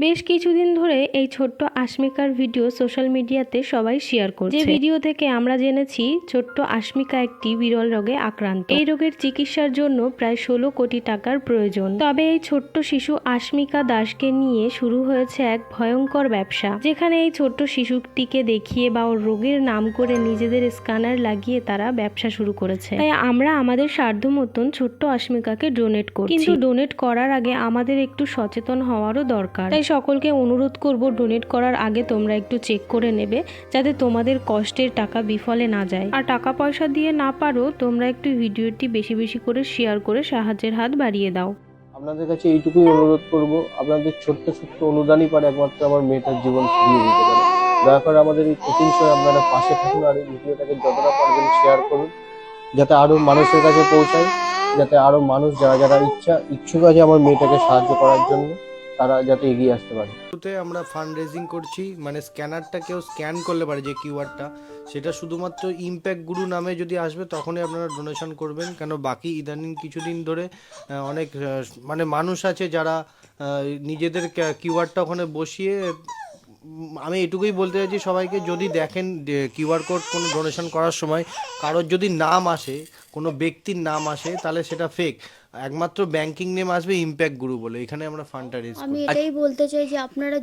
বেশ কিছুদিন ধরে এই ছোট্ট আস্মিকার ভিডিও সোশ্যাল মিডিয়াতে সবাই শেয়ার করছে। যে ভিডিও থেকে আমরা জেনেছি ছোট্ট আস্মিকা একটি বিরল রোগে আক্রান্ত। এই রোগের চিকিৎসার জন্য প্রায় 16 কোটি টাকার প্রয়োজন। তবে এই ছোট্ট শিশু আস্মিকা দাসকে নিয়ে শুরু হয়েছে এক ভয়ঙ্কর ব্যবসা, যেখানে এই ছোট্ট শিশুটিকে দেখিয়ে বা ওর রোগের নাম করে নিজেদের স্ক্যানার লাগিয়ে তারা ব্যবসা শুরু করেছে। তাই আমরা আমাদের সাধ্য মতন ছোট্ট আস্মিকাকে ডোনেট করছি, কিন্তু ডোনেট করার আগে আমাদের একটু সচেতন হওয়ারও দরকার। তাই সকলকে অনুরোধ করব, ডোনেট করার আগে তোমরা একটু চেক করে নেবে, যাতে তোমাদের কষ্টের টাকা বিফলে না যায়। আর টাকা পয়সা দিয়ে না পারো, তোমরা একটু ভিডিওটি বেশি বেশি করে শেয়ার করে সাহায্যের হাত বাড়িয়ে দাও। আপনাদের কাছে এইটুকুই অনুরোধ করব, আপনাদের ছোট্ট ছোট্ট অনুদানই পারে একমাত্র আমার মেয়েটার জীবন ফিরিয়ে দিতে পারে। দয়া করে আমাদের এই কঠিন সময় আপনারা পাশে থাকুন আর এই ভিডিওটাকে যতটা পারবেন শেয়ার করুন, যাতে আরো মানুষের কাছে পৌঁছায়, যাতে আরো মানুষ যারা যারা ইচ্ছুক আছে আমার মেয়েটাকে সাহায্য করার জন্য, তারা যাতে এগিয়ে আসতে পারে। আমরা ফান্ড রেজিং করছি, মানে স্ক্যানারটা কেউ স্ক্যান করলে পারে যে কিউআরটা, সেটা শুধুমাত্র ইম্প্যাক্ট গুরু নামে যদি আসবে তখনই আপনারা ডোনেশন করবেন। কেন বাকি ইদানিং কিছুদিন ধরে অনেক মানে মানুষ আছে যারা নিজেদের কিউআরটা ওখানে বসিয়ে, আমি এটুকুই বলতে চাইছি সবাইকে, যদি দেখেন কিউআর কোড কোনো ডোনেশন করার সময় কারোর যদি নাম আসে, কোনো ব্যক্তির নাম আসে, তাহলে সেটা ফেক। একমাত্র ব্যাংকিং নেম আসবে ইম্প্যাক্ট গুরু বলে। এখানে আমরা ফান্ডটা রেজ করি। আমি এটাই বলতে চাই যে আপনারা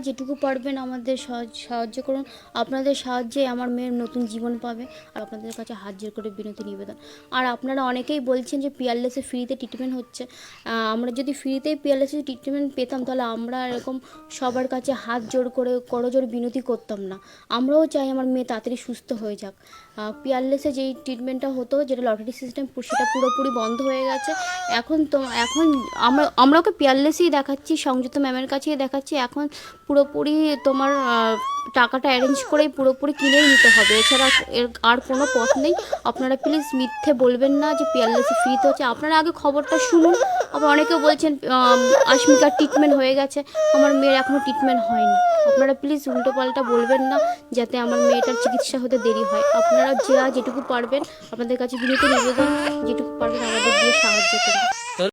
যেটুকু পারবেন আমাদের সাহায্য করুন। আপনাদের সাহায্যে আমার মেয়ের নতুন জীবন পাবে। আর আপনাদের কাছে হাত জোর করে বিনতি নিবেদন। আর আপনারা অনেকেই বলছেন যে পিয়ারলেসে ফ্রিতে ট্রিটমেন্ট হচ্ছে। আমরা যদি ফ্রিতেই পিয়ারলেসে ট্রিটমেন্ট পেতাম, তাহলে আমরা এরকম সবার কাছে হাত জোর করে করজোর বিনতি করতাম না। আমরাও চাই আমার মেয়ে তাড়াতাড়ি সুস্থ হয়ে যাক। পিয়ারলেসে যেই ট্রিটমেন্টটা হতো, যেটা লটারি সিস্টেম, সেটা পুরোপুরি বন্ধ হয়ে গেছে। এখন আমরা ওকে পিয়ারলেসই দেখাচ্ছি, সংযুক্ত ম্যামের কাছেই দেখাচ্ছি। এখন পুরোপুরি তোমার টাকাটা অ্যারেঞ্জ করেই পুরোপুরি কিনেই নিতে হবে, এছাড়া আর কোনো পথ নেই। আপনারা প্লিজ মিথ্যে বলবেন না যে পিয়ারলেসে ফ্রিতে হচ্ছে। আপনারা আগে খবরটা শুনুন। আবার অনেকে বলছেন আস্মিকার ট্রিটমেন্ট হয়ে গেছে, আমার মেয়ের এখনও ট্রিটমেন্ট হয়নি। আপনারা প্লিজ উল্টোপাল্টা বলবেন না, যাতে আমার মেয়েটার চিকিৎসা হতে দেরি হয়। আপনারা যেটুকু পারবেন, আপনাদের কাছে বিনীত নিবেদন, যেটুকু পারবেন আমাদের দিয়ে সাহায্য করুন।